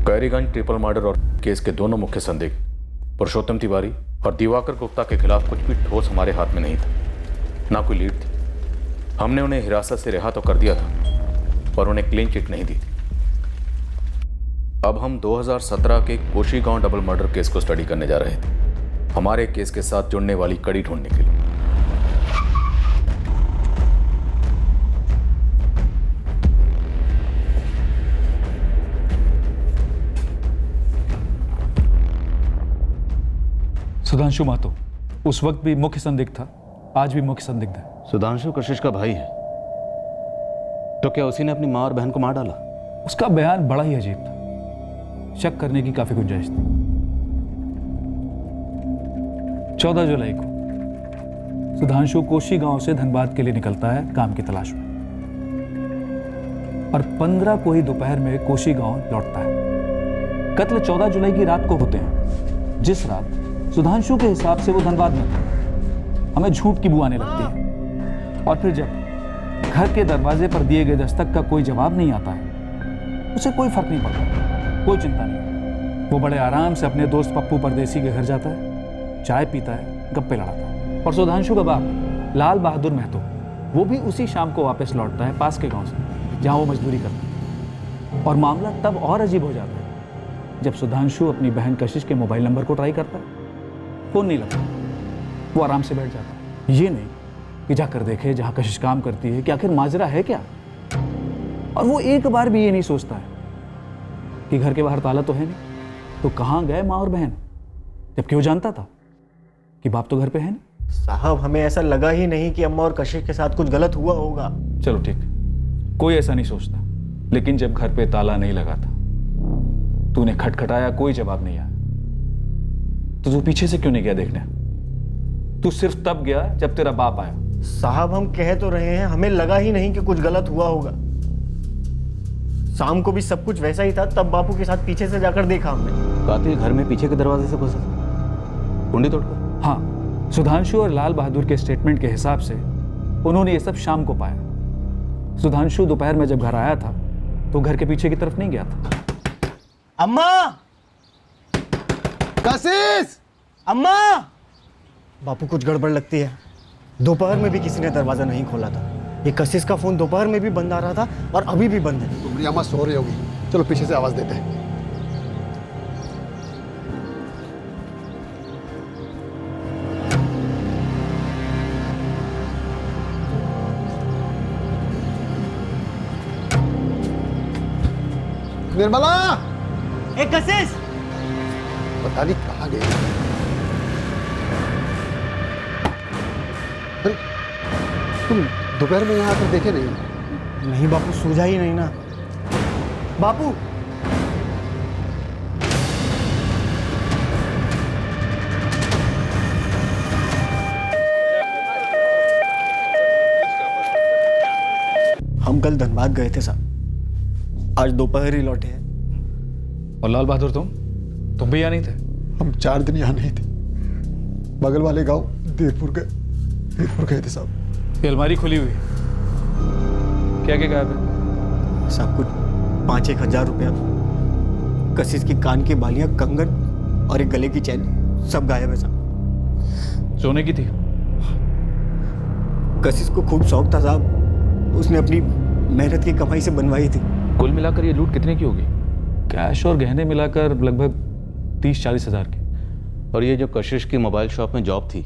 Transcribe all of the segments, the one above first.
कैरीगंज triple murder और case के दोनों मुख्य संदिग्ध पुरुषोत्तम तिवारी और दिवाकर गुप्ता के खिलाफ कुछ भी ठोस हमारे हाथ में नहीं था, ना कोई लीड थी। हमने उन्हें हिरासत से रिहा तो कर दिया था, पर उन्हें क्लीन चिट नहीं दी थी। अब हम 2017 के कोशी गांव डबल मर्डर केस को स्टडी करने जा रहे थे, हमारे केस के साथ जुड़ने वाली कड़ी ढूंढने के लिए। सुधांशु महतो उस वक्त भी मुख्य संदिग्ध था, आज भी मुख्य संदिग्ध है। सुधांशु कशिश का भाई है, तो क्या उसी ने अपनी मां और बहन को मार डाला? उसका बयान बड़ा ही अजीब था, शक करने की काफी गुंजाइश थी। 14 जुलाई को सुधांशु कोशी गांव से धनबाद के लिए निकलता है काम की तलाश में, और 15 को ही दोपहर में कोशी गांव लौटता है। कत्ल 14 जुलाई की रात को होते हैं, जिस रात सुधांशु के हिसाब से वो धनबाद में था। हमें झूठ की बू आने लगती है, और फिर जब घर के दरवाजे पर दिए गए दस्तक का कोई जवाब नहीं आता है, उसे कोई फर्क नहीं पड़ता, कोई चिंता नहीं। वो बड़े आराम से अपने दोस्त पप्पू परदेसी के घर जाता है, चाय पीता है, गप्पे लड़ाता है। और सुधांशु का बाप लाल बहादुर महतो वो भी उसी शाम को वापस लौटता है पास के गांव से, जहां वो मजदूरी करता है। और मामला तब और अजीब हो जाता है जब सुधांशु अपनी बहन कशिश के मोबाइल नंबर को ट्राई करता है, फोन नहीं लगता। वो आराम से बैठ जाता है, ये नहीं कि जाकर देखे जहां कशिश काम करती है कि आखिर माजरा है क्या। और वो एक बार भी ये नहीं सोचता है कि घर के बाहर ताला तो है नहीं, तो कहां गए माँ और बहन, जबकि वो जानता था कि बाप तो घर पे है नहीं। साहब, हमें ऐसा लगा ही नहीं कि अम्मा और कशिश के साथ कुछ गलत हुआ होगा। चलो ठीक, कोई ऐसा नहीं सोचता, लेकिन जब घर पे ताला नहीं लगा था, तूने खटखटाया, कोई जवाब नहीं आया, तो तू पीछे से क्यों नहीं गया देखने? तू सिर्फ तब गया जब तेरा बाप आया। साहब, हम कह तो रहे हैं, हमें लगा ही नहीं कि कुछ गलत हुआ होगा। शाम को भी सब कुछ वैसा ही था, तब बापू के साथ पीछे से जाकर देखा हमने। कातिल घर में पीछे के दरवाजे से घुसा, कुंडी तोड़कर? हाँ, सुधांशु और लाल बहादुर के स्टेटमेंट के हिसाब से उन्होंने ये सब शाम को पाया। सुधांशु दोपहर में जब घर आया था तो घर के पीछे की तरफ नहीं गया था। अम्मा! कशिश! अम्मा! बापू, कुछ गड़बड़ लगती है। दोपहर में भी किसी ने दरवाजा नहीं खोला था। ये कशिश का फोन दोपहर में भी बंद आ रहा था और अभी भी बंद है। तुम्हारी अम्मा सो रही होगी, चलो पीछे से आवाज देते हैं। निर्मला! ए कशिश! पता नहीं कहाँ गई। अरे, तुम दोपहर में यहाँ आकर देखे नहीं? नहीं बापू, सूझा ही नहीं ना। बापू! हम कल धनबाद गए थे साहब, आज दोपहर ही लौटे हैं। और लाल बहादुर तुम भी यहाँ नहीं थे? हम 4 दिन यहाँ नहीं थे, बगल वाले गांव देवपुर गए थे साहब। ये अलमारी खुली हुई है, क्या क्या गायब है? सब कुछ 5-1 हजार रुपया, कशिश की कान की बालियां, कंगन और एक गले की चैन, सब गायब है साहब। सोने की थी? कशिश को खूब शौक था साहब, उसने अपनी मेहनत की कमाई से बनवाई थी। कुल मिलाकर ये लूट कितने की होगी? कैश और गहने मिलाकर लगभग 30-40 हजार की। और ये जो कशिश की मोबाइल शॉप में जॉब थी,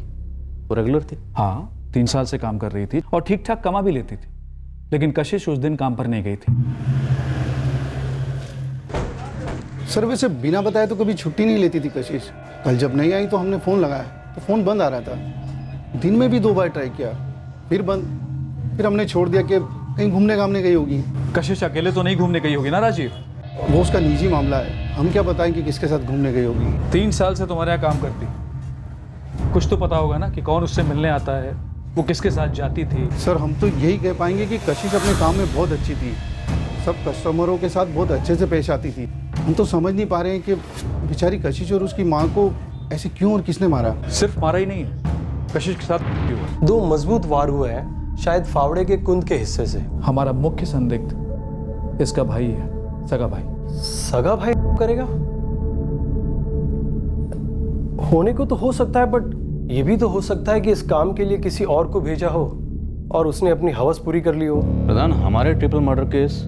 वो रेगुलर थी? हाँ, 3 साल से काम कर रही थी और ठीक ठाक कमा भी लेती थी, लेकिन कशिश उस दिन काम पर नहीं गई थी। सर, वैसे बिना बताए तो कभी छुट्टी नहीं लेती थी कशिश। कल जब नहीं आई तो हमने फ़ोन लगाया तो फ़ोन बंद आ रहा था। दिन में भी 2 बार ट्राई किया, फिर बंद। फिर हमने छोड़ दिया कि कहीं घूमने घामने गई होगी। कशिश अकेले तो नहीं घूमने गई होगी ना राजीव? वो उसका निजी मामला है, हम क्या बताएं कि किसके साथ घूमने गई होगी। 3 साल से तुम्हारे यहाँ काम करती, कुछ तो पता होगा ना कि कौन उससे मिलने आता है, वो किसके साथ जाती थी। सर, हम तो यही कह पाएंगे कि कशिश अपने काम में बहुत अच्छी थी, सब कस्टमरों के साथ बहुत अच्छे से पेश आती थी। हम तो समझ नहीं पा रहे हैं कि बेचारी कशिश और उसकी माँ को ऐसे क्यों और किसने मारा। सिर्फ मारा ही नहीं है, कशिश के साथ भी हुआ। 2 मजबूत वार हुए हैं, शायद फावड़े के कुंद के हिस्से से। हमारा मुख्य संदिग्ध इसका भाई है, सगा भाई। सगा भाई करेगा? होने को तो हो सकता है, बट ये भी तो हो सकता है कि इस काम के लिए किसी और को भेजा हो और उसने अपनी हवस पूरी कर ली हो। प्रधान, हमारे ट्रिपल मर्डर केस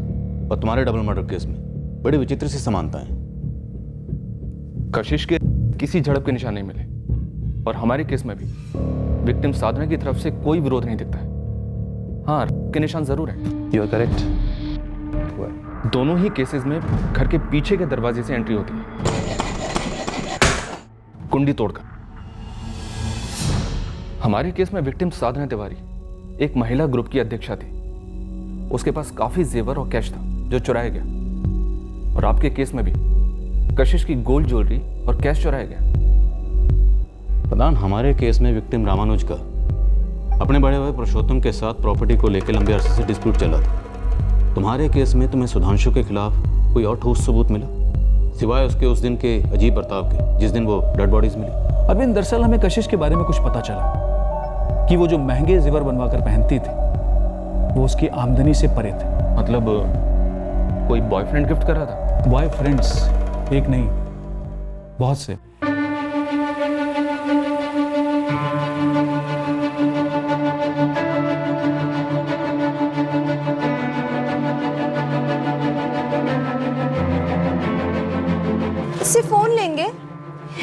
और तुम्हारे डबल मर्डर केस में बड़ी विचित्र सी समानता है। कशिश के किसी झड़प के निशान नहीं मिले और हमारे केस में भी विक्टिम साधना की तरफ से कोई विरोध नहीं दिखता है। हाँ, के निशान जरूर हैं। You are correct. दोनों ही केसेस में घर के पीछे के दरवाजे से एंट्री होती है, कुंडी तोड़कर। हमारे केस में विक्टिम साधना तिवारी एक महिला ग्रुप की अध्यक्षा थी। उसके पास काफी जेवर और कैश था जो चुराया गया, और आपके केस में भी कशिश की गोल्ड ज्वेलरी और कैश चुराया गया। प्रधान, हमारे केस में विक्टिम रामानुज का अपने बड़े भाई पुरुषोत्तम के साथ प्रॉपर्टी को लेकर लंबे अरसे से डिस्प्यूट चला था। तुम्हारे केस में तुम्हें सुधांशु के खिलाफ कोई और ठोस सबूत मिला सिवाय उसके उस दिन के अजीब बर्ताव के जिस दिन वो डेड बॉडीज मिली? अरविंद, दरअसल हमें कशिश के बारे में कुछ पता चला कि वो जो महंगे जेवर बनवाकर पहनती थी वो उसकी आमदनी से परे थे। मतलब कोई बॉयफ्रेंड गिफ्ट कर रहा था? बॉयफ्रेंड्स एक नहीं, बहुत से। इससे फोन लेंगे?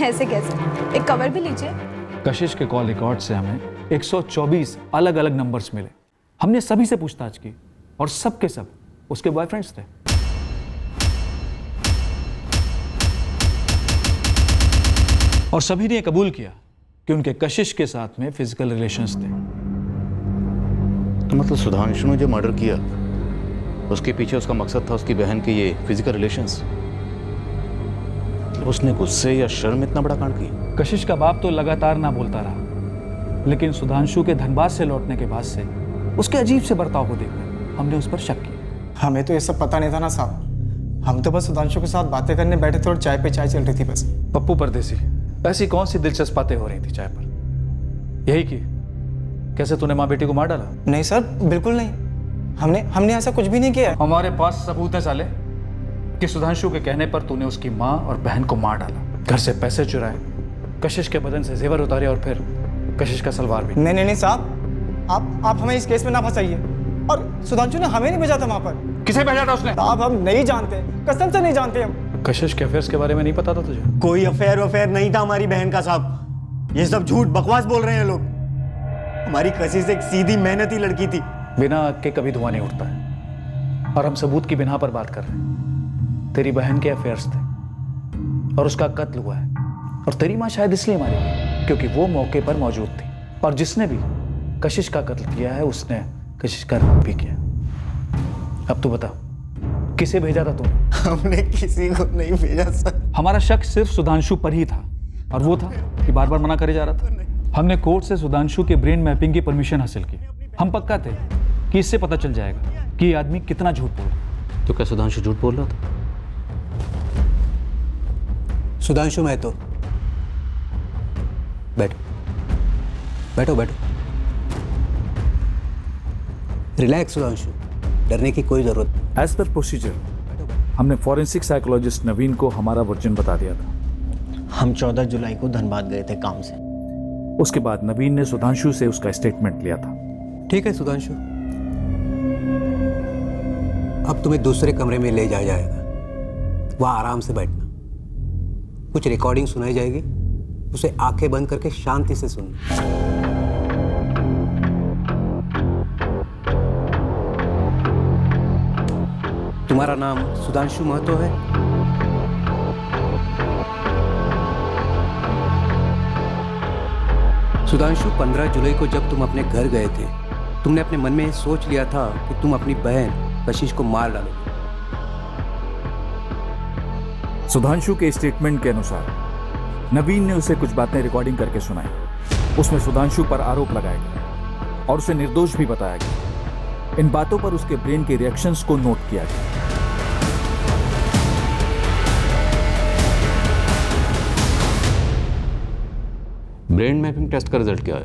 ऐसे कैसे? एक कवर भी लीजिए। कशिश के कॉल रिकॉर्ड से हमें 124 अलग अलग नंबर्स मिले। हमने सभी से पूछताछ की और सब के सब उसके बॉयफ्रेंड्स थे। और सभी ने कबूल किया कि उनके कशिश के साथ में फिजिकल रिलेशंस थे। तो मतलब सुधांशु ने जो मर्डर किया उसके पीछे उसका मकसद था उसकी बहन के ये फिजिकल रिलेशंस। उसने गुस्से या शर्म इतना बड़ा कांड किया? कशिश का बाप तो लगातार ना बोलता रहा, लेकिन सुधांशु के धनबाद से लौटने के बाद से उसके अजीब से बर्ताव को देखकर हमने उस पर शक किया। हमें तो ये सब पता नहीं था ना साहब। हम तो बस सुधांशु के साथ बातें करने बैठे थे और चाय पे चाय चल रही थी बस। पप्पू परदेसी, ऐसी कौन सी दिलचस्प बातें हो रही थी चाय पर? यही कि कैसे तूने माँ बेटी को मार डाला? नहीं सर, बिल्कुल नहीं। हमने ऐसा कुछ भी नहीं किया। हमारे पास सबूत है साले कि सुधांशु के कहने पर तूने उसकी माँ और बहन को मार डाला, घर से पैसे चुराए, कशिश के बदन से जेवर उतारे और फिर कशिश का सलवार भी। नहीं साहब, आप हमें इस केस में ना फंसाइए। और सुधांशु ने हमें नहीं भेजा था वहां पर। किसे भेजा था उसने? साहब हम नहीं जानते, कसम से नहीं जानते हम। कशिश के अफेयर्स के बारे में नहीं पता था तुझे? कोई अफेयर नहीं था हमारी बहन का साहब। ये सब झूठ बकवास बोल रहे हैं लोग। हमारी कशिश एक सीधी मेहनती लड़की थी। बिना आग के कभी धुआं नहीं उठता है, और हम सबूत की बिना पर बात कर रहे हैं। तेरी बहन के अफेयर्स थे और उसका कत्ल हुआ है, और तेरी माँ शायद इसलिए मारी गई क्योंकि वो मौके पर मौजूद थी, और जिसने भी कशिश का कत्ल किया है उसने कशिश का रेप भी किया। अब तू बता, किसे भेजा था तूने? हमने किसी को नहीं भेजा सर। हमारा शक सिर्फ सुधांशु पर ही था, और वो था कि बार बार मना करे जा रहा था। हमने कोर्ट से सुधांशु के ब्रेन मैपिंग की परमिशन हासिल की। हम पक्का थे कि इससे पता चल जाएगा कि ये आदमी कितना झूठ बोल रहा है। तो क्या सुधांशु झूठ बोल रहा था? सुधांशु महतो, बैठो बैठो बैठो। रिलैक्स सुधांशु, डरने की कोई जरूरत नहीं। एज पर प्रोसीजर हमने फॉरेंसिक साइकोलॉजिस्ट नवीन को हमारा वर्जन बता दिया था। हम 14 जुलाई को धनबाद गए थे काम से। उसके बाद नवीन ने सुधांशु से उसका स्टेटमेंट लिया था। ठीक है सुधांशु, अब तुम्हें दूसरे कमरे में ले जाया जाएगा। वहाँ आराम से बैठना, कुछ रिकॉर्डिंग सुनाई जाएगी, उसे आंखें बंद करके शांति से सुनना। तुम्हारा नाम सुधांशु महतो है? सुधांशु, 15 जुलाई को जब तुम अपने घर गए थे, तुमने अपने मन में सोच लिया था कि तुम अपनी बहन कशिश को मार डालोगे। सुधांशु के स्टेटमेंट के अनुसार नवीन ने उसे कुछ बातें रिकॉर्डिंग करके सुनाई। उसमें सुधांशु पर आरोप लगाया गया और उसे निर्दोष भी बताया गया। इन बातों पर उसके ब्रेन के रिएक्शंस को नोट किया गया। ब्रेन मैपिंग टेस्ट का रिजल्ट क्या है?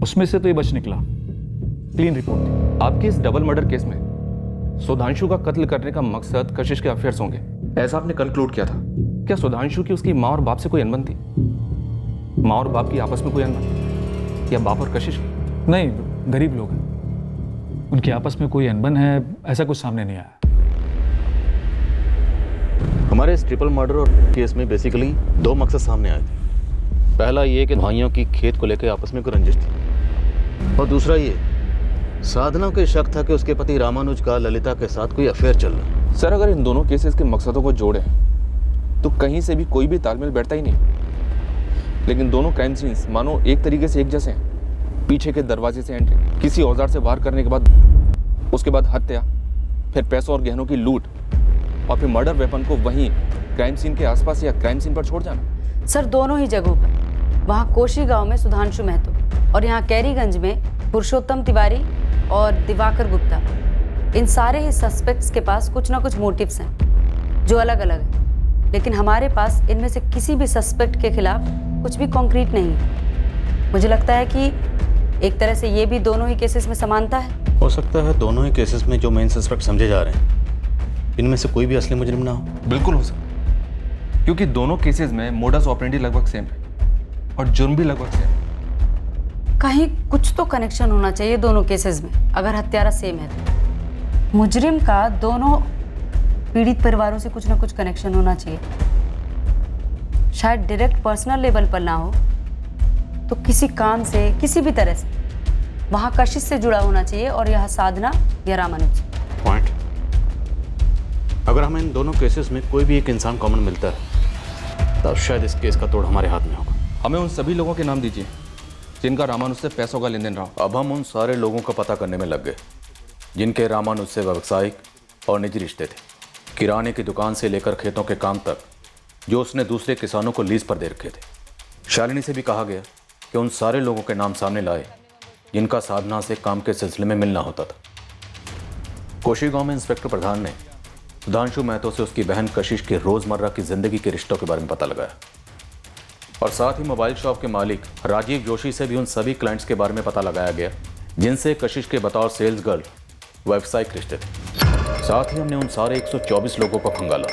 उसमें से तो ये बच निकला, क्लीन रिपोर्ट थी। आपके इस डबल मर्डर केस में सुधांशु का कत्ल करने का मकसद कशिश के अफेयर्स होंगे, ऐसा आपने कंक्लूड किया था। क्या सुधांशु की उसकी माँ और बाप से कोई अनबन थी? माँ और बाप की आपस में कोई अनबन, या बाप और कशिश की? नहीं, गरीब लोग हैं, उनकी आपस में कोई अनबन है ऐसा कुछ सामने नहीं आया। हमारे इस ट्रिपल मर्डर और केस में बेसिकली दो मकसद सामने आए थे। पहला ये कि भाइयों की खेत को लेकर आपस में कोई रंजिश थी, और दूसरा ये साधना को शक था कि उसके पति रामानुज का ललिता के साथ कोई अफेयर चल रहा। सर, अगर इन दोनों केसेस के मकसदों को जोड़ें तो कहीं से भी कोई भी तालमेल बैठता ही नहीं। लेकिन दोनों क्राइम सीन्स मानो एक तरीके से एक जैसे हैं। पीछे के दरवाजे से एंट्री, किसी औजार से वार करने के बाद, उसके बाद हत्या, फिर पैसों और गहनों की लूट, और फिर मर्डर वेपन को वहीं क्राइम सीन के आसपास या क्राइम सीन पर छोड़ जाना। सर, दोनों ही जगहों पर, वहाँ कोशी गांव में सुधांशु महतो और यहाँ कैरीगंज में पुरुषोत्तम तिवारी और दिवाकर गुप्ता, इन सारे ही सस्पेक्ट्स के पास कुछ ना कुछ मोटिव्स हैं जो अलग अलग हैं। लेकिन हमारे पास इनमें से किसी भी सस्पेक्ट के खिलाफ कुछ भी कॉन्क्रीट नहीं है। मुझे लगता है कि एक तरह से ये भी दोनों ही केसेस में समानता है। हो सकता है दोनों ही केसेस में जो मेन सस्पेक्ट समझे जा रहे हैं, इनमें से कोई भी असली मुजरिम ना हो। बिल्कुल हो सकता है, क्योंकि दोनों केसेस में मोडस ऑपरेंडी लगभग सेम है और जुर्म भी लगभग सेम है। कहीं कुछ तो कनेक्शन होना चाहिए दोनों केसेस में, अगर हत्यारा सेम है तो। मुजरिम का दोनों पीड़ित परिवारों से कुछ ना कुछ कनेक्शन होना चाहिए। शायद डायरेक्ट पर्सनल लेवल पर ना हो तो किसी काम से, किसी भी तरह से वहाँ कशिश से जुड़ा होना चाहिए, और यह साधना या रामानुज। पॉइंट। अगर हमें इन दोनों केसेस में कोई भी एक इंसान कॉमन मिलता है तब शायद इस केस का तोड़ हमारे हाथ में होगा। हमें उन सभी लोगों के नाम दीजिए जिनका रामानुज से पैसों का लेन देन रहा। अब हम उन सारे लोगों का पता करने में लग गए जिनके रामानुज से व्यावसायिक और निजी रिश्ते थे। किराने की दुकान से लेकर खेतों के काम तक जो उसने दूसरे किसानों को लीज पर दे रखे थे। शालिनी से भी कहा गया कि उन सारे लोगों के नाम सामने लाए जिनका साधना से काम के सिलसिले में मिलना होता था। कोशी गांव में इंस्पेक्टर प्रधान ने सुधांशु महतो से उसकी बहन कशिश के रोजमर्रा की जिंदगी के रिश्तों के बारे में पता लगाया, और साथ ही मोबाइल शॉप के मालिक राजीव जोशी से भी उन सभी क्लाइंट्स के बारे में पता लगाया गया जिनसे कशिश के बतौर सेल्स गर्ल व्यावसायिक रिश्ते थे। साथ ही हमने उन सारे 124 लोगों को खंगाला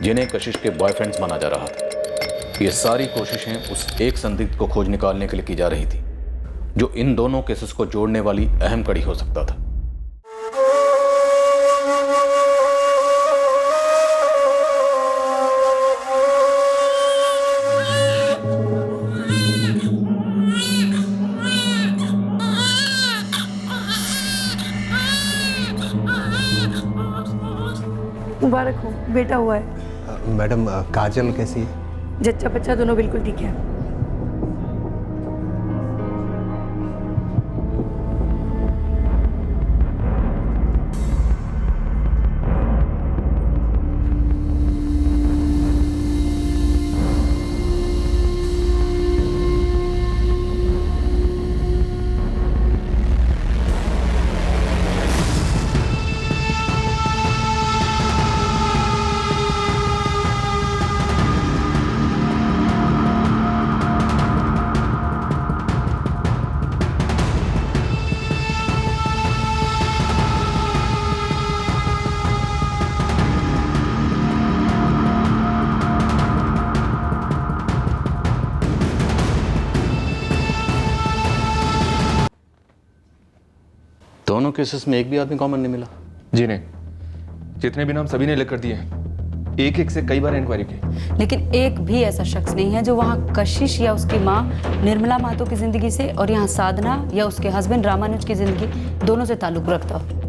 जिन्हें कशिश के बॉयफ्रेंड्स माना जा रहा था। ये सारी कोशिशें उस एक संदिग्ध को खोज निकालने के लिए की जा रही थी जो इन दोनों केसेस को जोड़ने वाली अहम कड़ी हो सकता था। मुबारक हो, बेटा हुआ है। मैडम, काजल कैसी है? जच्चा बच्चा दोनों बिल्कुल ठीक है। दोनों केसेस में एक भी आदमी कॉमन नहीं मिला। जी नहीं, जितने भी नाम सभी ने लिख कर दिए हैं, एक एक से कई बार इंक्वायरी की, लेकिन एक भी ऐसा शख्स नहीं है जो वहाँ कशिश या उसकी माँ निर्मला महतो की जिंदगी से और यहाँ साधना या उसके हस्बैंड रामानुज की जिंदगी दोनों से ताल्लुक रखता हो।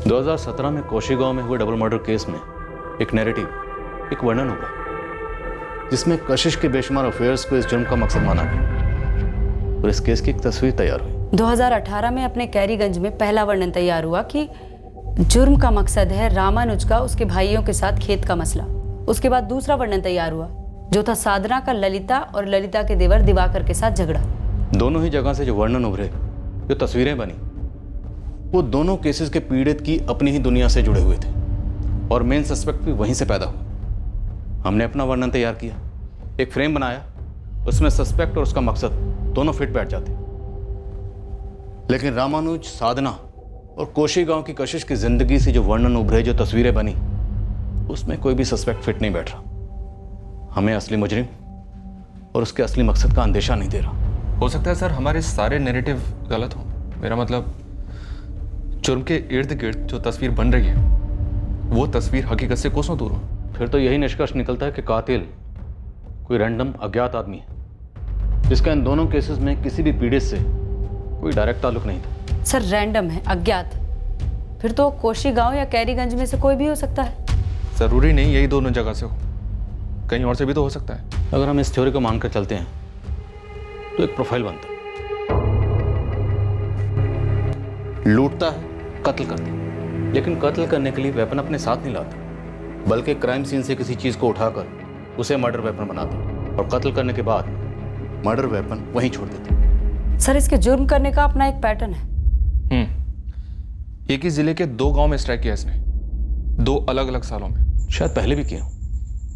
दो 2017 में कोशी गांव में हुए डबल मर्डर केस में एक नैरेटिव, एक वर्णन हुआ जिसमें कशिश के बेशुमार अफेयर्स को इस जुर्म का मकसद माना गया, और इस केस की एक तस्वीर तैयार हुई। 2018 में अपने कैरीगंज में पहला वर्णन तैयार हुआ कि जुर्म का मकसद है रामानुज का उसके भाइयों के साथ खेत का मसला। उसके बाद दूसरा वर्णन तैयार हुआ जो था साधना का ललिता और ललिता के देवर दिवाकर के साथ झगड़ा। दोनों ही जगह से जो वर्णन उभरे, जो तस्वीरें बनी, वो दोनों केसेस के पीड़ित की अपनी ही दुनिया से जुड़े हुए थे और मेन सस्पेक्ट भी वहीं से पैदा हुआ। हमने अपना वर्णन तैयार किया, एक फ्रेम बनाया, उसमें सस्पेक्ट और उसका मकसद दोनों फिट बैठ जाते। लेकिन रामानुज, साधना और कोशी गांव की कशिश की जिंदगी से जो वर्णन उभरे, जो तस्वीरें बनी, उसमें कोई भी सस्पेक्ट फिट नहीं बैठ रहा। हमें असली मुजरिम और उसके असली मकसद का अंदेशा नहीं दे रहा। हो सकता है सर हमारे सारे नैरेटिव गलत हो। मेरा मतलब जुर्म के इर्द गिर्द जो तस्वीर बन रही है वो तस्वीर हकीकत से कोसों दूर हो। फिर तो यही निष्कर्ष निकलता है कि कातिल कोई रैंडम अज्ञात आदमी है जिसका इन दोनों केसेस में किसी भी पीड़ित से कोई डायरेक्ट ताल्लुक नहीं था। सर रैंडम है, अज्ञात, फिर तो कोशी गांव या कैरीगंज में से कोई भी हो सकता है। जरूरी नहीं यही दोनों जगह से हो, कहीं और से भी तो हो सकता है। अगर हम इस थ्योरी को मानकर चलते हैं तो एक प्रोफाइल बनता है। लूटता है, कत्ल करता है, लेकिन कत्ल करने के लिए वेपन अपने साथ नहीं लाता, बल्कि क्राइम सीन से किसी चीज को उठाकर उसे मर्डर वेपन बनाता है और कत्ल करने के बाद मर्डर वेपन वहीं छोड़ देता है। सर इसके जुर्म करने का अपना एक पैटर्न है। एक ही जिले के 2 गांव में स्ट्राइक किया इसने, 2 अलग अलग सालों में। शायद पहले भी किया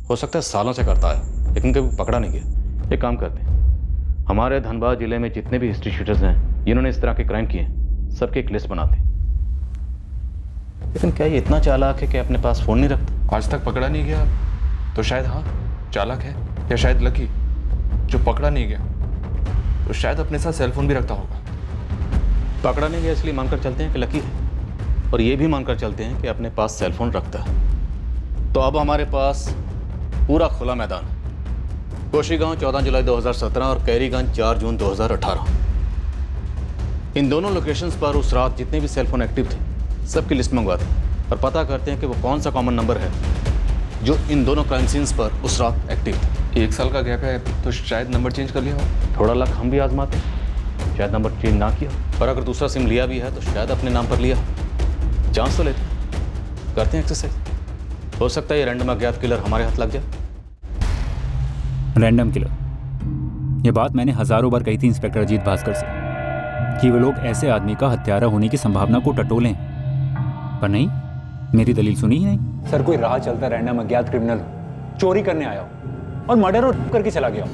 हो सकता है, सालों से करता है लेकिन कभी पकड़ा नहीं गया। एक काम करते हैं, हमारे धनबाद जिले में जितने भी हिस्ट्री शीटर्स हैं जिन्होंने इस तरह के क्राइम किए सबकी एक लिस्ट बनाते हैं। लेकिन क्या ये इतना चालाक है कि अपने पास फोन नहीं रखता? आज तक पकड़ा नहीं गया तो शायद हाँ चालाक है, या शायद लकी जो पकड़ा नहीं गया तो शायद अपने साथ सेलफोन भी रखता होगा। पकड़ा नहीं गया इसलिए मानकर चलते हैं कि लकी है, और ये भी मानकर चलते हैं कि अपने पास सेलफोन रखता है। तो अब हमारे पास पूरा खुला मैदान है। कोशी गांव 14 जुलाई 2017 और कैरीगंज 4 जून 2018। इन दोनों लोकेशंस पर उस रात जितने भी सेलफोन एक्टिव थे सबकी लिस्ट मंगवाते हैं और पता करते हैं कि वो कौन सा कॉमन नंबर है जो इन दोनों क्राइम सीन्स पर उस रात एक्टिव था। 1 साल का गैप है तो शायद नंबर चेंज कर लिया हो। थोड़ा लक हम भी आजमाते हैं, शायद नंबर चेंज ना किया, और अगर दूसरा सिम लिया भी है तो शायद अपने नाम पर लिया। चांस तो लेते हैं, करते हैं एक्सरसाइज। हो सकता है ये रैंडम अज्ञात किलर हमारे हाथ लग जाए। रैंडम किलर, ये बात मैंने हजारों बार कही थी इंस्पेक्टर अजीत भास्कर से कि वो लोग ऐसे आदमी का हत्यारा होने की संभावना को टटोलें, पर नहीं, मेरी दलील सुनी ही नहीं। सर कोई राह चलता रैंडम अज्ञात क्रिमिनल हो, चोरी करने आया हो और मर्डर और करके चला गया हो,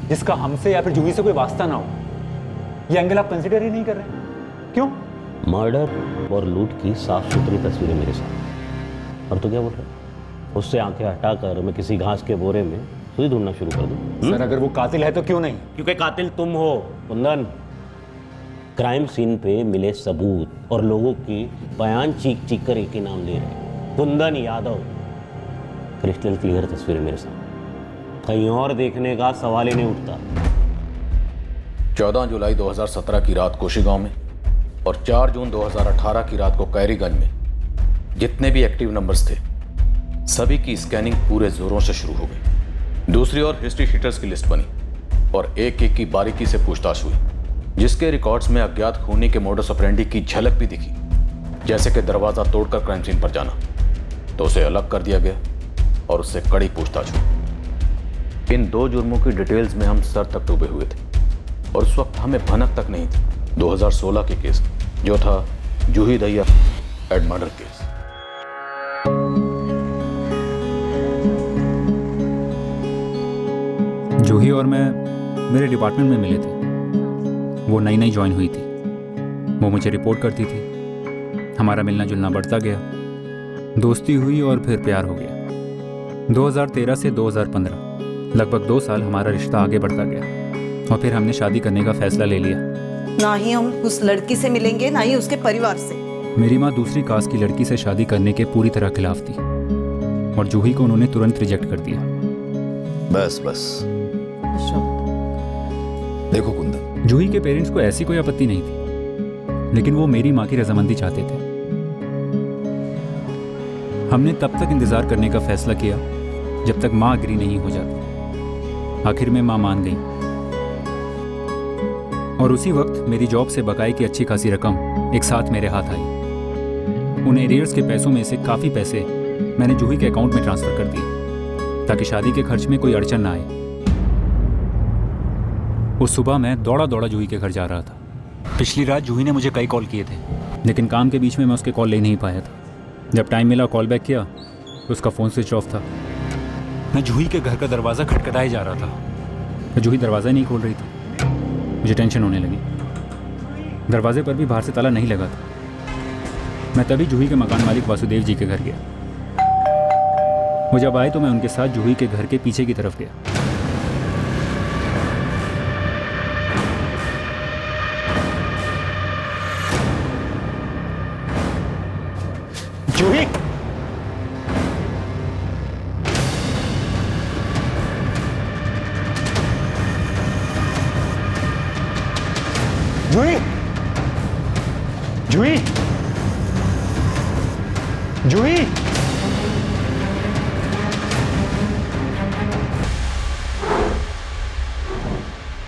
जिसका हमसे या फिर जूही से कोई वास्ता ना हो, ये एंगल आप कंसिडर ही नहीं कर रहे, क्यों? मर्डर और लूट की साफ सुथरी तस्वीरें मेरे साथ, और तो क्या बोल रहे हैं? उससे आंखें हटाकर मैं किसी घास के बोरे में सुई ढूंढना शुरू कर दूं? सर अगर वो कातिल है तो क्यों नहीं? क्योंकि कातिल तुम हो कुंदन। क्राइम सीन पे मिले सबूत और लोगों की बयान चीख चीख कर एक ही नाम ले रहे, कुंदन यादव। क्रिस्टल क्लियर तस्वीरें मेरे साथ, कहीं और देखने का सवाल ही नहीं उठता। 14 जुलाई 2017 की रात कोशी गांव में और 4 जून 2018 की रात को कैरीगंज में जितने भी एक्टिव नंबर्स थे सभी की स्कैनिंग पूरे जोरों से शुरू हो गई। दूसरी ओर हिस्ट्री शीटर्स की लिस्ट बनी और एक एक की बारीकी से पूछताछ हुई, जिसके रिकॉर्ड्स में अज्ञात खूनी के मोडस ऑपरेंडी की झलक भी दिखी, जैसे कि दरवाजा तोड़कर क्राइम सीन पर जाना। तो उसे अलग कर दिया गया और उससे कड़ी पूछताछ हुई। इन 2 जुर्मों की डिटेल्स में हम सर तक डूबे हुए थे और उस वक्त हमें भनक तक नहीं थी 2016 के केस जो था जूही दहिया एड मर्डर केस। जूही और मैं मेरे डिपार्टमेंट में मिले थे। वो नई नई ज्वाइन हुई थी, वो मुझे रिपोर्ट करती थी, हमारा मिलना जुलना बढ़ता गया, दोस्ती हुई और फिर प्यार हो गया। 2013 से 2015 लगभग 2 साल हमारा रिश्ता आगे बढ़ता गया और फिर हमने शादी करने का फैसला ले लिया। ना ही हम उस लड़की से मिलेंगे ना ही उसके परिवार से। मेरी माँ दूसरी कास्ट की लड़की से शादी करने के पूरी तरह खिलाफ थी और जूही को उन्होंने तुरंत रिजेक्ट कर दिया। बस बस देखो कुंदन, जूही के पेरेंट्स को ऐसी कोई आपत्ति नहीं थी, लेकिन वो मेरी माँ की रजामंदी चाहते थे। हमने तब तक इंतजार करने का फैसला किया जब तक माँ अग्री नहीं हो जाती। आखिर में माँ मान गई और उसी वक्त मेरी जॉब से बकाये की अच्छी खासी रकम एक साथ मेरे हाथ आई। उन एरियर्स के पैसों में से काफ़ी पैसे मैंने जूही के अकाउंट में ट्रांसफ़र कर दिए ताकि शादी के खर्च में कोई अड़चन ना आए। उस सुबह मैं दौड़ा दौड़ा जूही के घर जा रहा था। पिछली रात जूही ने मुझे कई कॉल किए थे लेकिन काम के बीच में मैं उसके कॉल ले नहीं पाया था। जब टाइम मिला कॉल बैक किया तो उसका फ़ोन स्विच ऑफ था। मैं जूही के घर का दरवाज़ा खटखटाए जा रहा था, तो जूही दरवाज़ा ही नहीं खोल रही थी। मुझे टेंशन होने लगी। दरवाजे पर भी बाहर से ताला नहीं लगा था। मैं तभी जूही के मकान मालिक वासुदेव जी के घर गया। वो जब आए तो मैं उनके साथ जूही के घर के पीछे की तरफ गया। जूही, जूही, जूही,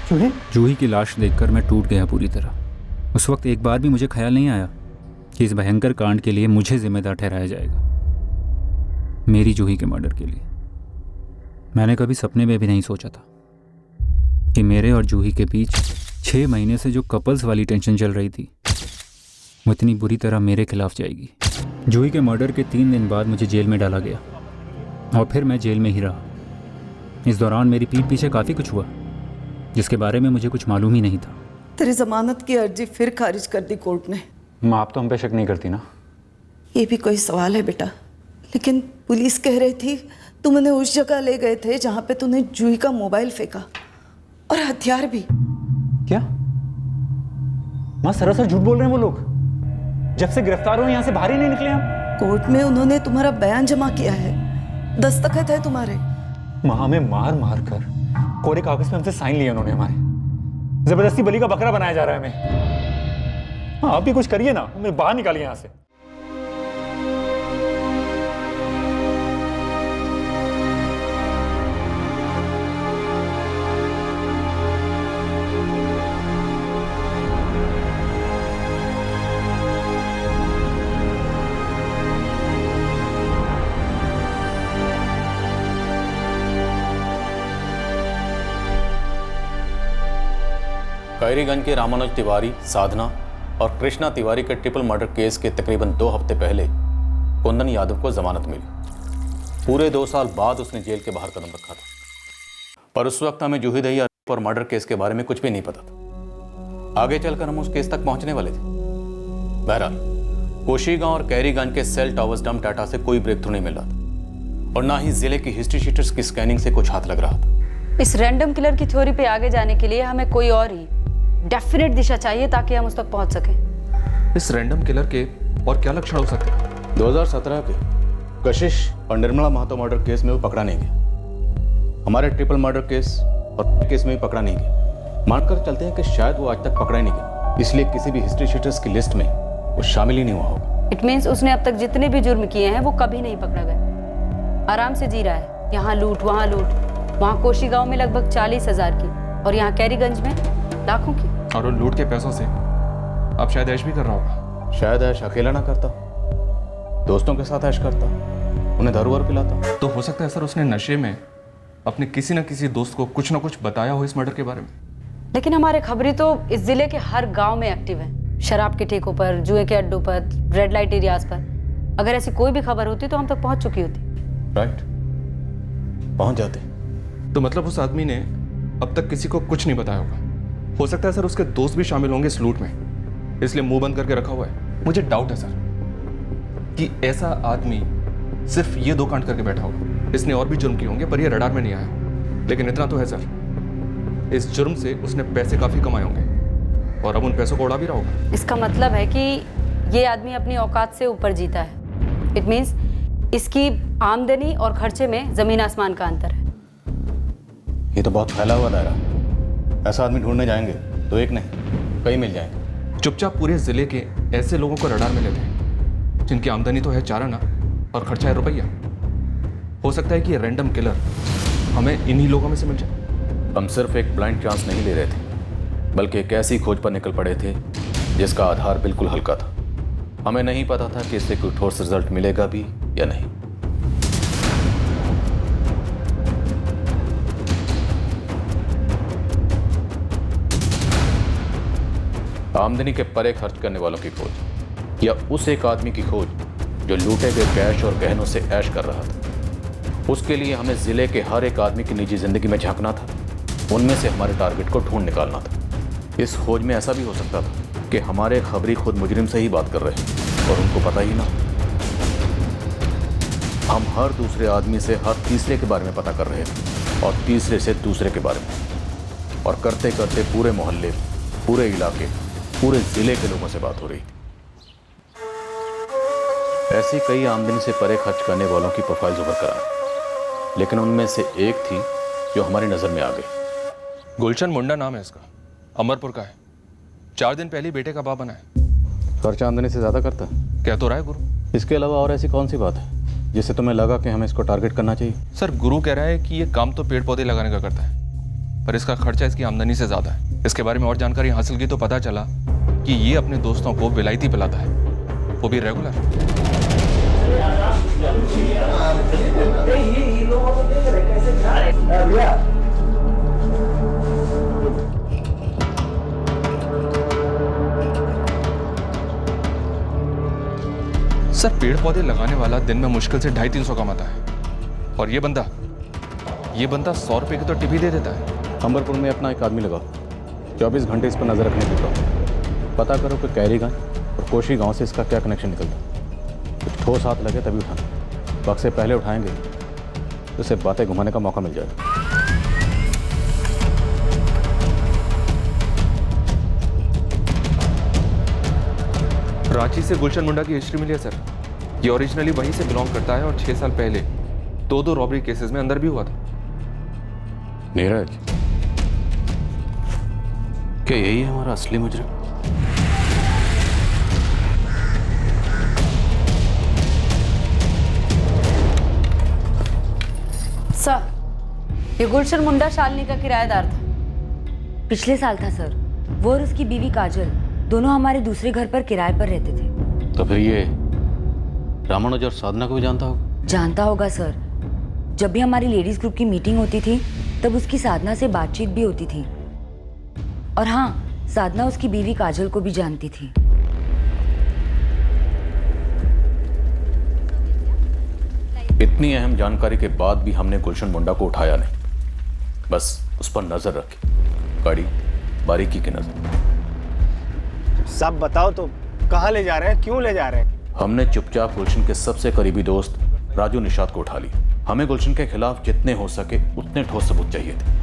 जूही। जूही की लाश देखकर मैं टूट गया पूरी तरह। उस वक्त एक बार भी मुझे ख्याल नहीं आया कि इस भयंकर कांड के लिए मुझे जिम्मेदार ठहराया जाएगा, मेरी जूही के मर्डर के लिए। मैंने कभी सपने में भी नहीं सोचा था कि मेरे और जूही के बीच 6 महीने से जो कपल्स वाली टेंशन चल रही थी वो इतनी बुरी तरह मेरे खिलाफ जाएगी। जूही के मर्डर के 3 दिन बाद मुझे जेल में डाला गया और फिर मैं जेल में ही रहा। इस दौरान मेरी पीठ पीछे काफ़ी कुछ हुआ जिसके बारे में मुझे कुछ मालूम ही नहीं था। तेरी जमानत की अर्जी फिर खारिज कर दी कोर्ट ने। माँ, आप तो हम पे शक नहीं करती ना? ये भी कोई सवाल है बेटा? लेकिन पुलिस कह रही थी तुम उन्हें उस जगह ले गए थे जहां पे तूने जूही का मोबाइल फेंका और हथियार भी। क्या माँ सरासर झूठ बोल रहे हैं वो लोग? जब से गिरफ्तार हुए यहाँ से बाहर ही नहीं निकले हम। कोर्ट में उन्होंने तुम्हारा बयान जमा किया है, दस्तखत है तुम्हारे। माँ, हमें मार मार कर कोरे कागज पे हमसे साइन लिए उन्होंने। हमारे जबरदस्ती बलि का बकरा बनाया जा रहा है हमें। हाँ, आप भी कुछ करिए ना, हमें बाहर निकालिए यहाँ से। कैरीगंज के रामानुज तिवारी, साधना और कृष्णा तिवारी के ट्रिपल मर्डर केस के तकरीबन 2 हफ्ते पहले कुंदन यादव को जमानत मिली। पूरे 2 साल बाद उसने जेल के बाहर कदम रखा था, पर उस वक्त हमें जूही दहिया और मर्डर केस के बारे में कुछ भी नहीं पता था। आगे चलकर हम उस केस तक पहुंचने वाले थे। बहरहाल कोशीगांव और कैरीगंज के सेल टावर्स डंप डाटा से कोई ब्रेक थ्रू नहीं मिल रहा था और ना ही जिले की हिस्ट्री शीटर्स की स्कैनिंग से कुछ हाथ लग रहा था। इस रैंडम किलर की थ्योरी पे आगे जाने के लिए हमें कोई और ही डेफिनेट दिशा चाहिए ताकि हम उस तक पहुंच सकें। इस रैंडम किलर के और क्या लक्षण हो सकते हैं? 2017 के कशिश और निर्मला महतो मर्डर केस में वो पकड़ा नहीं गया। हमारे ट्रिपल मर्डर केस और केस में भी पकड़ा नहीं गया। मानकर चलते हैं कि शायद वो आज तक पकड़ा ही नहीं गया, इसलिए किसी भी हिस्ट्री शीटर्स की लिस्ट में वो शामिल ही नहीं हुआ होगा। इट मीन्स उसने अब तक जितने भी जुर्म किए हैं वो कभी नहीं पकड़ा गया। आराम से जी रहा है, यहाँ लूट वहाँ लूट। वहाँ कोशीगांव में लगभग 40,000 की और यहाँ कैरीगंज में लाखों की। और उन लूट के पैसों से अब शायद ऐश भी कर रहा होगा। शायद ऐश अकेला ना करता, दोस्तों के साथ ऐश करता, उन्हें दारू वारू पिलाता। तो हो सकता है सर उसने नशे में अपने किसी न किसी दोस्त को कुछ ना कुछ बताया हो इस मर्डर के बारे में। लेकिन हमारे खबरी तो इस जिले के हर गांव में एक्टिव है, शराब के ठेकों पर, जुए के अड्डों पर, रेड लाइट एरियाज पर। अगर ऐसी कोई भी खबर होती तो हम तक पहुंच चुकी होती। राइट, पहुंच जाते। तो मतलब उस आदमी ने अब तक किसी को कुछ नहीं बताया होगा। हो सकता है सर उसके दोस्त भी शामिल होंगे इस लूट में, इसलिए मुंह बंद करके रखा हुआ है। मुझे डाउट है सर कि ऐसा आदमी सिर्फ ये 2 कांड करके बैठा होगा। इसने और भी जुर्म किए होंगे पर ये रडार में नहीं आया। लेकिन इतना तो है सर, इस जुर्म से उसने पैसे काफी कमाए होंगे और अब उन पैसों को उड़ा भी रहा होगा। इसका मतलब है कि ये आदमी अपनी औकात से ऊपर जीता है। इट मीन्स इसकी आमदनी और खर्चे में जमीन आसमान का अंतर है। ये तो बहुत फैला हुआ दायरा। ऐसा आदमी ढूंढने जाएंगे तो एक नहीं कई मिल जाएंगे। चुपचाप पूरे जिले के ऐसे लोगों को रडार में लेते हैं जिनकी आमदनी तो है 4 आना और खर्चा है रुपया। हो सकता है कि ये रैंडम किलर हमें इन्हीं लोगों में से मिल जाए। हम सिर्फ एक ब्लाइंड चांस नहीं ले रहे थे, बल्कि एक ऐसी खोज पर निकल पड़े थे जिसका आधार बिल्कुल हल्का था। हमें नहीं पता था कि इससे कोई ठोस रिजल्ट मिलेगा भी या नहीं। आमदनी के परे खर्च करने वालों की खोज, या उस एक आदमी की खोज जो लूटे गए कैश और गहनों से ऐश कर रहा था। उसके लिए हमें जिले के हर एक आदमी की निजी जिंदगी में झांकना था, उनमें से हमारे टारगेट को ढूंढ निकालना था। इस खोज में ऐसा भी हो सकता था कि हमारे खबरी खुद मुजरिम से ही बात कर रहे हैं और उनको पता ही ना। हम हर दूसरे आदमी से हर तीसरे के बारे में पता कर रहे थे और तीसरे से दूसरे के बारे में, और करते करते पूरे मोहल्ले, पूरे इलाके, पूरे जिले के लोगों से बात हो रही थी। ऐसी कई आमदनी से परे खर्च करने वालों की प्रोफाइल्स उभर कर आई, लेकिन उनमें से एक थी जो हमारी नजर में आ गई। गुलशन मुंडा नाम है इसका, अमरपुर का है। 4 दिन पहले बेटे का बाप बना है। खर्चा आमदनी से ज्यादा करता है, क्या तो रहा है गुरु? इसके अलावा और ऐसी कौन सी बात है जिससे तुम्हें लगा कि हमें इसको टारगेट करना चाहिए? सर, गुरु कह रहा है कि ये काम तो पेड़ पौधे लगाने का करता है, पर इसका खर्चा इसकी आमदनी से ज्यादा है। इसके बारे में और जानकारी हासिल की तो पता चला कि ये अपने दोस्तों को विलायती पिलाता है, वो भी रेगुलर। सर, पेड़ पौधे लगाने वाला दिन में मुश्किल से 250-300 कमाता है, और ये बंदा 100 रुपए की तो टिप ही दे देता है। अंबरपुर में अपना एक आदमी लगाओ, 24 घंटे इस पर नजर रखने की कहो। पता करो कि कैरीगंज और कोशी गांव से इसका क्या कनेक्शन निकलता। कुछ ठोस हाथ लगे तभी उठाना, वक्त से पहले उठाएंगे तो उसे बातें घुमाने का मौका मिल जाएगा। रांची से गुलशन मुंडा की हिस्ट्री मिली है सर। ये ओरिजिनली वहीं से बिलोंग करता है और 6 साल पहले 2 रॉबरी केसेस में अंदर भी हुआ था। नीरज, क्या यही है हमारा असली मुजरिम? सर, ये गुलशन मुंडा शालिनी का किराएदार था। पिछले साल था सर। वो और उसकी बीवी काजल दोनों हमारे दूसरे घर पर किराए पर रहते थे। तो फिर ये रामानुज और साधना को भी जानता होगा? जानता होगा सर। जब भी हमारी लेडीज ग्रुप की मीटिंग होती थी तब उसकी साधना से बातचीत भी होती थी। और हाँ, साधना उसकी बीवी काजल को भी जानती थी। इतनी अहम जानकारी के बाद भी हमने गुलशन मुंडा को उठाया नहीं, बस उस पर नजर रखी, कड़ी बारीकी की नजर। सब बताओ तो, कहाँ ले जा रहे हैं, क्यों ले जा रहे हैं? हमने चुपचाप गुलशन के सबसे करीबी दोस्त राजू निषाद को उठा लिया। हमें गुलशन के खिलाफ जितने हो सके उतने ठोस सबूत चाहिए थे।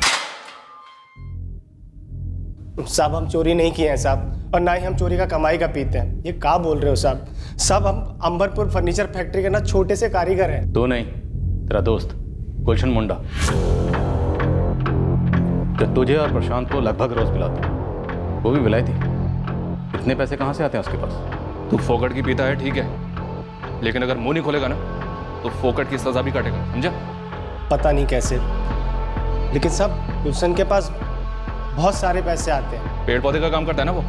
साहब, हम चोरी नहीं किए हैं साहब, और ना ही हम चोरी का कमाई का पीते हैं। ये क्या बोल रहे हो साहब? साहब, हम अंबरपुर फर्नीचर फैक्ट्री के ना छोटे से कारीगर हैं। तो नहीं, तेरा दोस्त गुलशन मुंडा, जो तुझे और प्रशांत को लगभग रोज पिलाता, वो भी विलायती। इतने पैसे कहाँ से आते हैं उसके पास? तू फोकट की पीता है ठीक है, लेकिन अगर मुंह नहीं खोलेगा ना तो फोकट की सजा भी काटेगा, समझा? पता नहीं कैसे, लेकिन साहब गुलशन के पास बहुत सारे पैसे आते हैं। पेड़ पौधे का काम करता है ना वो,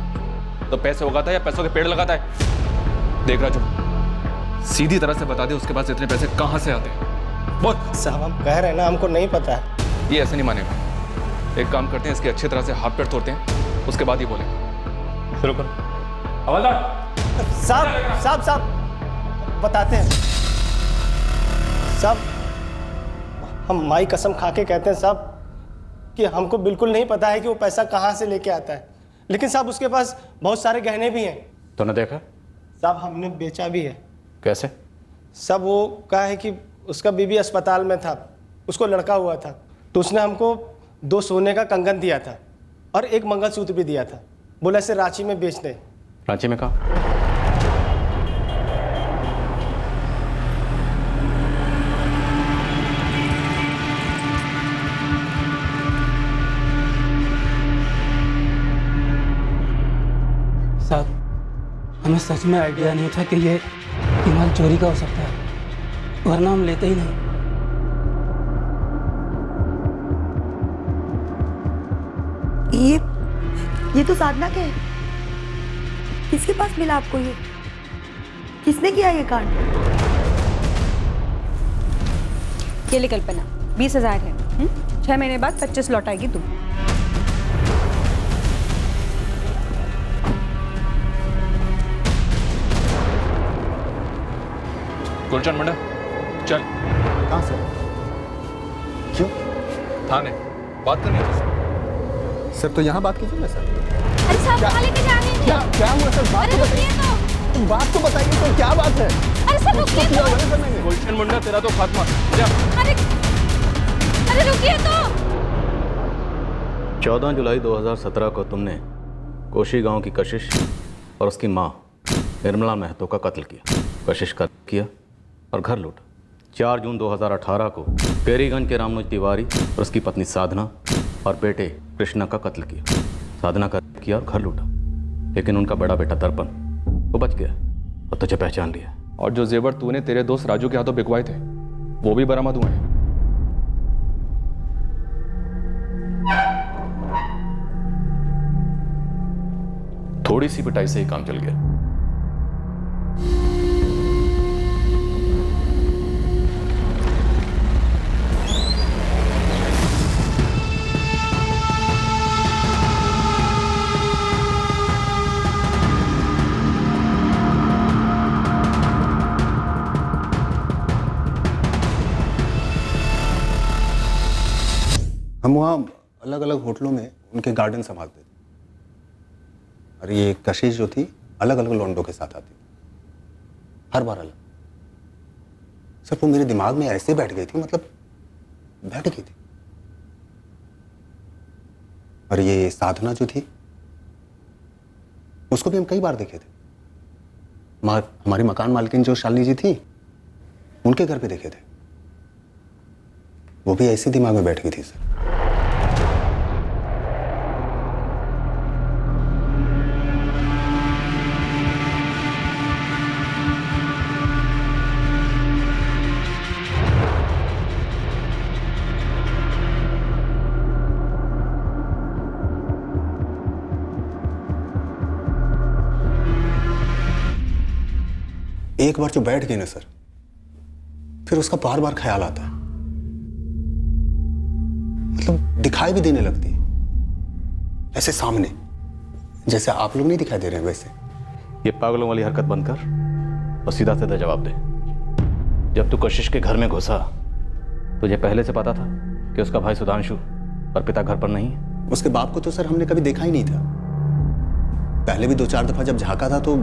तो पैसे उगाता है या पैसों के पेड़ लगाता है? देख राजू, सीधी तरह से बता दे उसके पास इतने पैसे कहाँ से आते हैं। बोल। साहब, हम कह रहे हैं ना, हमको नहीं पता है। ये ऐसे नहीं मानेगा। एक काम करते हैं, इसके अच्छी तरह से हाथ पैर तोड़ते हैं, उसके बाद ही बोलेंगे। शुरू करो। हवलदार साहब साहब साहब बताते हैं साहब, हम माई कसम खा के कहते हैं साहब कि हमको बिल्कुल नहीं पता है कि वो पैसा कहाँ से लेके आता है, लेकिन साहब उसके पास बहुत सारे गहने भी हैं। तूने देखा? साहब, हमने बेचा भी है। कैसे? सब वो कहा है कि उसका बीबी अस्पताल में था, उसको लड़का हुआ था, तो उसने हमको 2 सोने का कंगन दिया था और 1 मंगलसूत्र भी दिया था। बोला इसे रांची में बेच दे। रांची में कहाँ? साहब, हमें सच में आइडिया नहीं था कि ये माल चोरी का हो सकता है, वरना हम लेते ही नहीं। ये तो साधना के है। किसके पास मिला आपको ये? किसने किया ये कांड? ये ले कल्पना, 20,000 है। 6 महीने बाद 25 लौटाएगी तुम। गुलशन मुंडा चल। कहाँ सर? क्यों? थाने बात करनी है तुझसे। सर तो यहाँ बात कीजिए ना सर। अरे साहब कहाँ लेके जा रहे हैं? क्या हुआ सर? बात तो बताइए। बात तो बताइए सर, क्या बात है? अरे सर रुकिए तो। गुलशन मुंडा तेरा तो खात्मा। जा। अरे रुकिए तो। 14 जुलाई 2017 को तुमने कोशी गांव की कशिश और उसकी मां निर्मला महतो का कत्ल किया। कशिश का किया और घर लूटा। 4 जून 2018 को कैरीगंज के रामानुज तिवारी और उसकी पत्नी साधना और बेटे कृष्णा का कत्ल किया। साधना का किया और घर लूटा, लेकिन उनका बड़ा बेटा दर्पण वो बच गया और तुझे पहचान लिया। और जो जेवर तूने तेरे दोस्त राजू के हाथों बिकवाए थे वो भी बरामद हुए हैं। थोड़ी सी पिटाई से ही काम चल गया। हम वहाँ अलग अलग होटलों में उनके गार्डन संभालते थे और ये कशिश जो थी अलग अलग लौंडों के साथ आती थी, हर बार अलग। सर वो मेरे दिमाग में ऐसे बैठ गई थी, मतलब बैठ गई थी। और ये साधना जो थी उसको भी हम कई बार देखे थे। हमारी मकान मालकिन जो शालिनी जी थी उनके घर पे देखे थे, वो भी ऐसी दिमाग में बैठ गई थी सर। एक बार जो बैठ गई ना सर, फिर उसका बार बार ख्याल आता है, मतलब दिखाई भी देने लगती है ऐसे सामने, जैसे आप लोग नहीं दिखाई दे रहे हैं वैसे। ये पागलों वाली हरकत बंद कर और सीधा सीधा जवाब दे। जब तू कशिश के घर में घुसा तुझे पहले से पता था कि उसका भाई सुधांशु और पिता घर पर नहीं है? उसके बाप को तो सर हमने कभी देखा ही नहीं था। पहले भी 2-4 दफा जब झांका था तो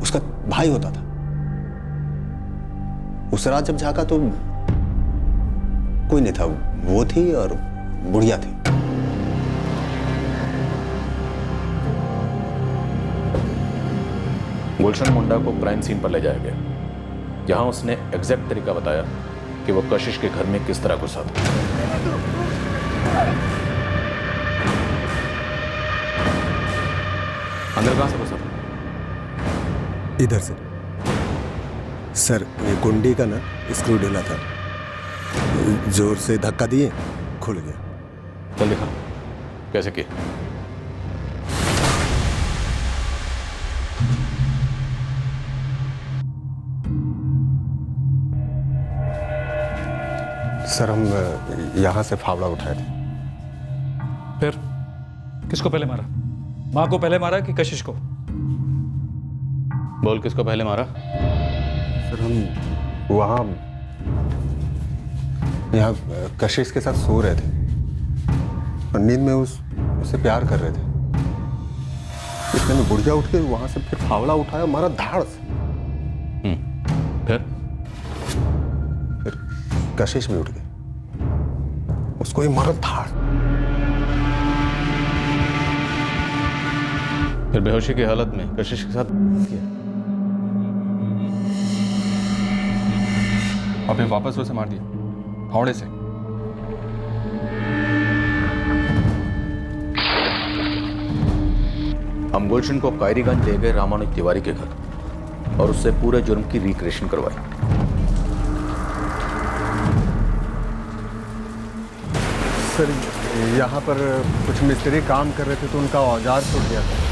उसका भाई होता था। उस रात जब झांका तो कोई नहीं था, वो थी और बुढ़िया थी। गुलशन मुंडा को क्राइम सीन पर ले जाया गया, जहां उसने एग्जैक्ट तरीका बताया कि वो कशिश के घर में किस तरह घुसा था। अंदर कहां से घुसा था? इधर से सर। ये कुंडी का ना स्क्रू ढीला था, जोर से धक्का दिए खुल गया। चल दिखा कैसे किया। सर हम यहां से फावड़ा उठाए थे। फिर किसको पहले मारा? माँ को पहले मारा कि कशिश को? बोल, किसको पहले मारा? सर हम वहाँ यहाँ कशिश के साथ सो रहे थे और नींद में उससे प्यार कर रहे थे। इतने में बुढ़िया उठ के वहां से फिर फावड़ा उठाया, मारा धाड़ से। फिर कशिश भी उठ गए, उसको ही मारा धाड़। फिर बेहोशी की हालत में कशिश के साथ किया। और फिर वापस उसे मार दिया फावड़े से। हम गुलशन को कैरीगंज ले गए रामानुज तिवारी के घर और उससे पूरे जुर्म की रिक्रिएशन करवाई। सर यहाँ पर कुछ मिस्त्री काम कर रहे थे तो उनका औजार टूट गया था।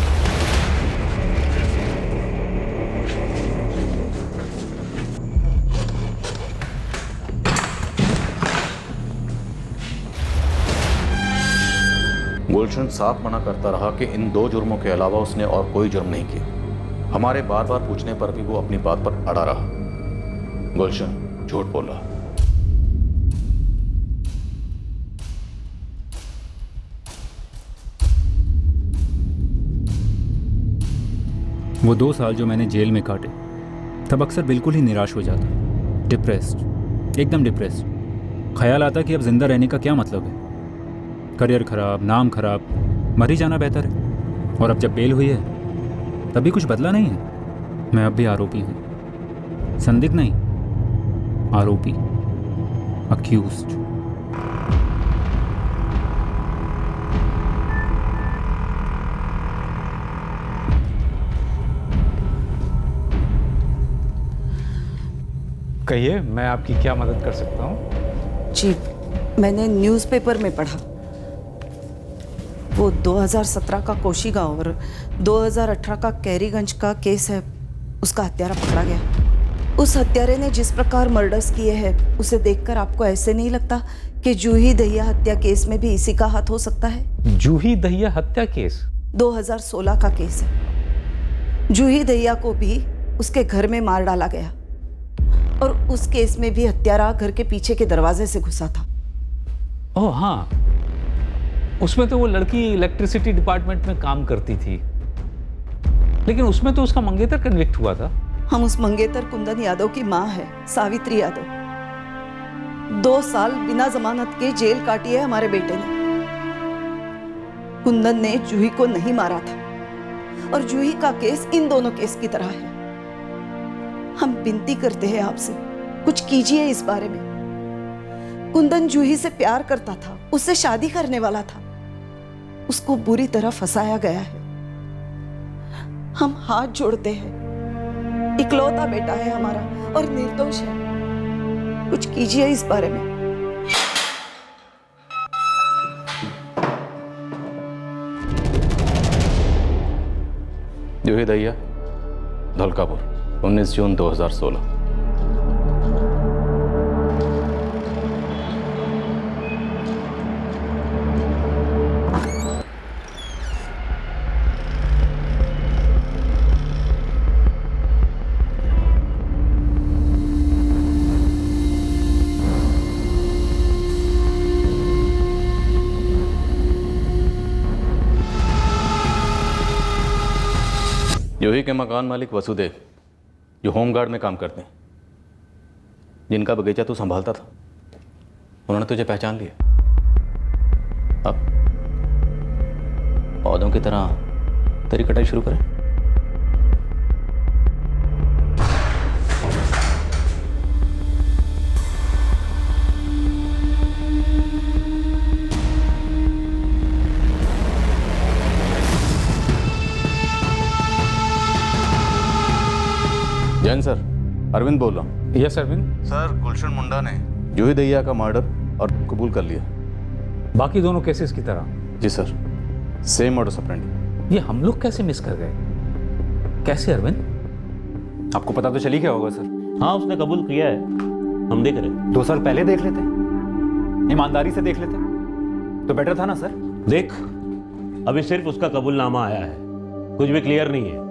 गुलशन साफ मना करता रहा कि इन 2 जुर्मों के अलावा उसने और कोई जुर्म नहीं किया। हमारे बार बार पूछने पर भी वो अपनी बात पर अड़ा रहा। गुलशन झूठ बोल रहा। वो 2 साल जो मैंने जेल में काटे, तब अक्सर बिल्कुल ही निराश हो जाता, डिप्रेस्ड, एकदम डिप्रेस्ड। ख्याल आता कि अब जिंदा रहने का क्या मतलब है, करियर खराब, नाम खराब, मर ही जाना बेहतर है। और अब जब बेल हुई है तब भी कुछ बदला नहीं है। मैं अब भी आरोपी हूँ, संदिग्ध नहीं, आरोपी, अक्यूज्ड। कहिए, मैं आपकी क्या मदद कर सकता हूँ? जी, मैंने न्यूज़पेपर में पढ़ा वो 2017 का कोशी गांव और 2018 का कैरीगंज का केस है, उसका हत्यारा पकड़ा गया। उस हत्यारे ने जिस प्रकार मर्डर्स किए हैं उसे देखकर आपको ऐसे नहीं लगता कि जूही दहिया हत्या केस में भी इसी का हाथ हो सकता है? जूही दहिया हत्या केस 2016 का केस है। जूही दहिया को भी उसके घर में मार डाला गया और उस केस में भी हत्यारा घर के पीछे के दरवाजे से घुसा था। ओह हाँ, उसमें तो वो लड़की इलेक्ट्रिसिटी डिपार्टमेंट में काम करती थी, लेकिन उसमें तो उसका मंगेतर कन्विक्ट हुआ था। हम उस मंगेतर कुंदन यादव की माँ है, सावित्री यादव। 2 साल बिना जमानत के जेल काटी है हमारे बेटे ने। कुंदन ने जूही को नहीं मारा था और जूही का केस इन दोनों केस की तरह है। हम विनती करते हैं आपसे, कुछ कीजिए इस बारे में। कुंदन जूही से प्यार करता था, उससे शादी करने वाला था, उसको बुरी तरह फंसाया गया है। हम हाथ जोड़ते हैं, इकलौता बेटा है हमारा और निर्दोष है, कुछ कीजिए इस बारे में। जूही दहिया, धौलकापुर, 19 जून 2016। जूही के मकान मालिक वसुदेव, जो होमगार्ड में काम करते हैं, जिनका बगीचा तू संभालता था, उन्होंने तुझे पहचान लिया। अब पौधों की तरह तेरी कटाई शुरू करें। जैन सर, अरविंद बोल रहा हूँ। यस अरविंद। सर, गुलशन मुंडा ने जूही दहिया का मर्डर और कबूल कर लिया। बाकी दोनों केसेस की तरह? जी सर, सेम मॉडस ऑपरेंडी। ये हम लोग कैसे मिस कर गए? कैसे अरविंद? आपको पता तो चली क्या होगा सर? हाँ, उसने कबूल किया है, हम देख रहे हैं। 2 साल पहले देख लेते, ईमानदारी से देख लेते तो बेटर था ना सर? देख, अभी सिर्फ उसका कबूलनामा आया है, कुछ भी क्लियर नहीं है,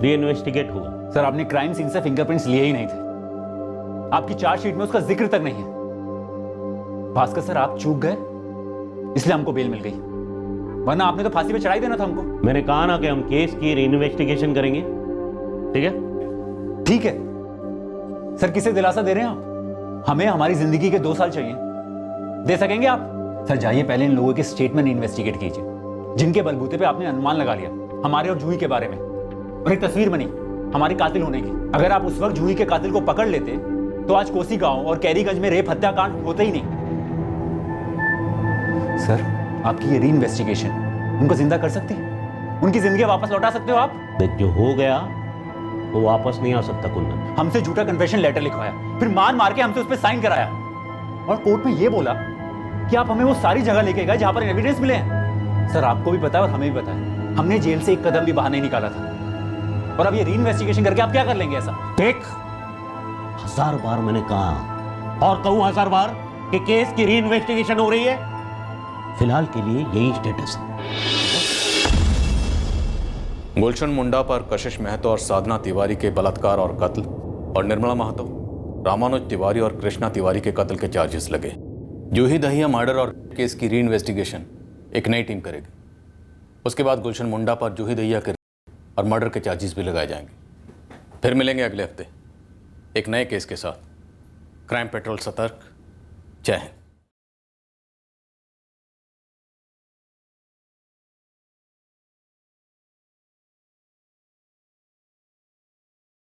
री इन्वेस्टिगेट होगा। सर, आपने क्राइम सीन से फिंगरप्रिंट्स लिए ही नहीं थे, आपकी चार्जशीट में उसका जिक्र तक नहीं है। भास्कर सर, आप चूक गए, इसलिए हमको बेल मिल गई, वरना आपने तो फांसी पे चढ़ाई देना था हमको। मैंने कहा ना कि हम केस की री इन्वेस्टिगेशन करेंगे। ठीक है? ठीक है सर, किसे दिलासा दे रहे हैं आप? हमें हमारी जिंदगी के 2 साल चाहिए, दे सकेंगे आप? सर जाइए, पहले इन लोगों के स्टेटमेंट इन्वेस्टिगेट कीजिए, जिनके बलबूते पे आपने अनुमान लगा लिया हमारे और जूही के बारे में, और एक तस्वीर बनी हमारी कातिल होने की। अगर आप उस वक्त जूही के कातिल को पकड़ लेते तो आज कोसी गांव और कैरीगंज में रेप हत्याकांड होते ही नहीं। सर, आपकी ये री इन्वेस्टिगेशन उनको जिंदा कर सकती है, उनकी जिंदगी वापस लौटा सकते हो आप? देख, जो हो गया वो वापस नहीं आ सकता कुंदन। हमसे झूठा कन्फेशन लेटर लिखवाया, फिर मार मार के हमसे उस पर साइन कराया, और कोर्ट में ये बोला कि आप हमें वो सारी जगह लेके गए जहां पर एविडेंस मिले हैं। सर, आपको भी पता है और हमें भी पता है, हमने जेल से एक कदम भी बाहर नहीं निकाला था, और अब ये री इन्वेस्टिगेशन करके आप क्या कर लेंगे ऐसा? देख, 1000 बार मैंने कहा और कहूं 1000 बार कि केस की री इन्वेस्टिगेशन हो रही है। फिलहाल के लिए यही स्टेटस है। गुलशन मुंडा पर कशिश महतो और साधना तिवारी के बलात्कार और कत्ल और निर्मला महतो, रामानुज तिवारी और कृष्णा तिवारी के कत्ल के चार्जेस लगे। जूही दहिया मर्डर और केस की री इन्वेस्टिगेशन एक नई टीम करेगी। उसके बाद गुलशन मुंडा पर जूही दहिया के और मर्डर के चार्जेस भी लगाए जाएंगे। फिर मिलेंगे अगले हफ्ते एक नए केस के साथ। क्राइम पेट्रोल सतर्क। जय हिंद।